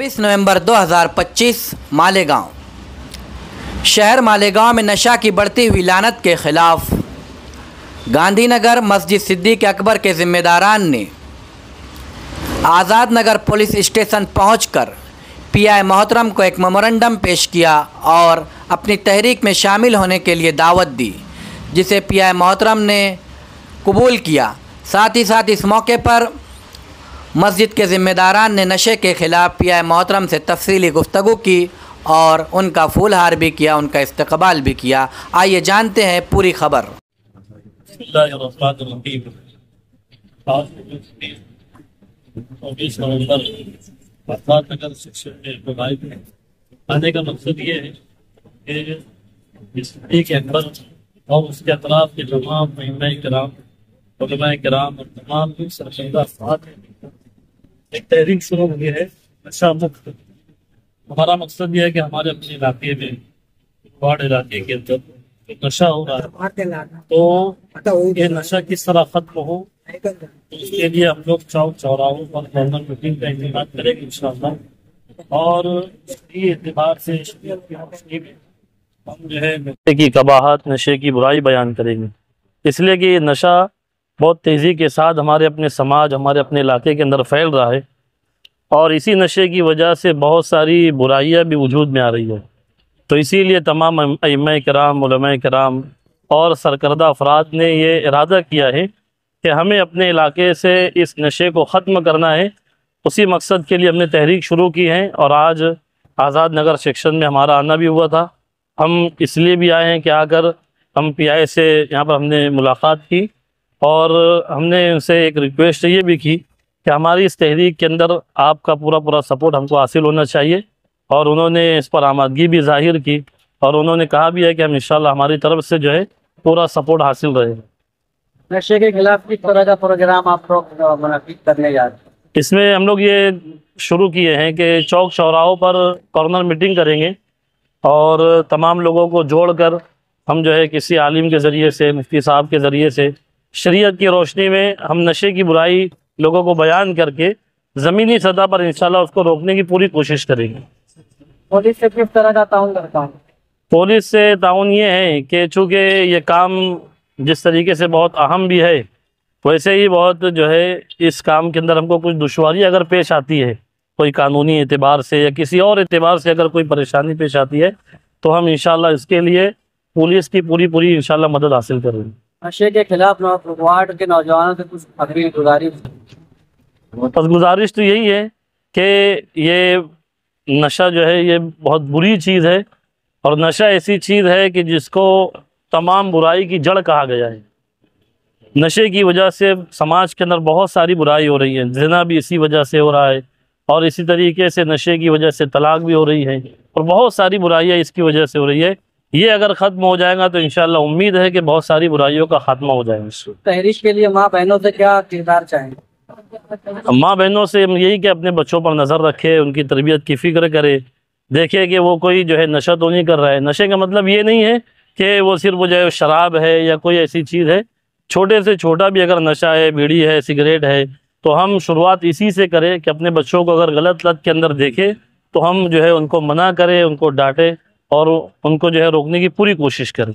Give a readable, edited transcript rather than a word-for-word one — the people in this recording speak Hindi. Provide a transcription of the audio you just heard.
24 नवंबर 2025 मालेगांव। शहर मालेगांव में नशा की बढ़ती हुई लानत के खिलाफ गांधीनगर मस्जिद सिद्दीक अकबर के जिम्मेदारान ने आज़ाद नगर पुलिस स्टेशन पहुंचकर पीआई मोहतरम को एक मेमोरेंडम पेश किया और अपनी तहरीक में शामिल होने के लिए दावत दी, जिसे पीआई मोहतरम ने कबूल किया। साथ ही साथ इस मौके पर मस्जिद के ज़िम्मेदारान ने नशे के ख़िलाफ़ पीआई मोहतरम से तफसीली गुफ्तगू की और उनका फूलहार भी किया, उनका इस्तकबाल भी किया। आइए जानते हैं पूरी खबर। आने का मकसद ये है कि सिद्दीक अकबर और उसके अतराफ के तमाम कराम और तमाम सरकर्दा अफराद एक तहरीक शुरू हुई है नशा मुक्त। हमारा मकसद ये है कि हमारे अपने इलाके में वार्ड इलाके के अंदर नशा हो रहा है, तो ये नशा किस तरह खत्म हो, तो इसके लिए हम लोग चौक चौराहों पर फॉर्मल मीटिंग का इंतजाम करेंगे इंशाअल्लाह। और इसी एतबार से हम जो है नशे की कबाहत, नशे की बुराई बयान करेंगे, इसलिए कि नशा बहुत तेज़ी के साथ हमारे अपने समाज, हमारे अपने इलाके के अंदर फैल रहा है और इसी नशे की वजह से बहुत सारी बुराइयां भी वजूद में आ रही है। तो इसीलिए तमाम अइम्मा किराम, उलमा किराम और सरकर्दा अफराद ने ये इरादा किया है कि हमें अपने इलाके से इस नशे को ख़त्म करना है। उसी मकसद के लिए हमने तहरीक शुरू की है और आज आज़ाद नगर सेक्शन में हमारा आना भी हुआ था। हम इसलिए भी आए हैं कि आकर हम पीआई से यहाँ पर हमने मुलाकात की और हमने उनसे एक रिक्वेस्ट ये भी की कि हमारी इस तहरीक के अंदर आपका पूरा सपोर्ट हमको हासिल होना चाहिए। और उन्होंने इस पर आमादगी भी जाहिर की और उन्होंने कहा भी है कि हम इंशाल्लाह हमारी तरफ से जो है पूरा सपोर्ट हासिल रहेगा। नशे के खिलाफ किस तरह का प्रोग्राम आप लोग मुनक्किद करने जा रहे हैं? इसमें हम लोग ये शुरू किए हैं कि चौक चौराहों पर कॉर्नर मीटिंग करेंगे और तमाम लोगों को जोड़कर हम जो है किसी आलिम के ज़रिए से, मुफ्ती साहब के ज़रिए से शरीयत की रोशनी में हम नशे की बुराई लोगों को बयान करके ज़मीनी सतह पर इंशाल्लाह उसको रोकने की पूरी कोशिश करेंगे। पुलिस से किस तरह का ताउन करता हूँ? पुलिस से ताउन ये है कि चूँकि ये काम जिस तरीके से बहुत अहम भी है, वैसे ही बहुत जो है इस काम के अंदर हमको कुछ दुश्वारी अगर पेश आती है, कोई कानूनी एतबार से या किसी और एतबार से अगर कोई परेशानी पेश आती है, तो हम इंशाल्लाह इसके लिए पुलिस की पूरी इंशाल्लाह मदद हासिल करेंगे। नशे के खिलाफ वार्ड के नौजवानों से कुछ अपील गुजारिश तो यही है कि ये नशा जो है ये बहुत बुरी चीज़ है और नशा ऐसी चीज़ है कि जिसको तमाम बुराई की जड़ कहा गया है। नशे की वजह से समाज के अंदर बहुत सारी बुराई हो रही है, ज़िना भी इसी वजह से हो रहा है और इसी तरीके से नशे की वजह से तलाक भी हो रही है और बहुत सारी बुराइयाँ इसकी वजह से हो रही है। ये अगर ख़त्म हो जाएगा तो इंशाल्लाह उम्मीद है कि बहुत सारी बुराइयों का खात्मा हो जाएगा। तहरीक के लिए माँ बहनों से क्या किरदार चाहेंगे? माँ बहनों से यही कि अपने बच्चों पर नज़र रखे, उनकी तरबियत की फ़िक्र करे, देखे कि वो कोई जो है नशा तो नहीं कर रहा है। नशे का मतलब ये नहीं है कि वो सिर्फ वो जो है शराब है या कोई ऐसी चीज़ है। छोटे से छोटा भी अगर नशा है, बीड़ी है, सिगरेट है, तो हम शुरुआत इसी से करें कि अपने बच्चों को अगर गलत लत के अंदर देखें तो हम जो है उनको मना करें, उनको डांटें और उनको जो है रोकने की पूरी कोशिश करें।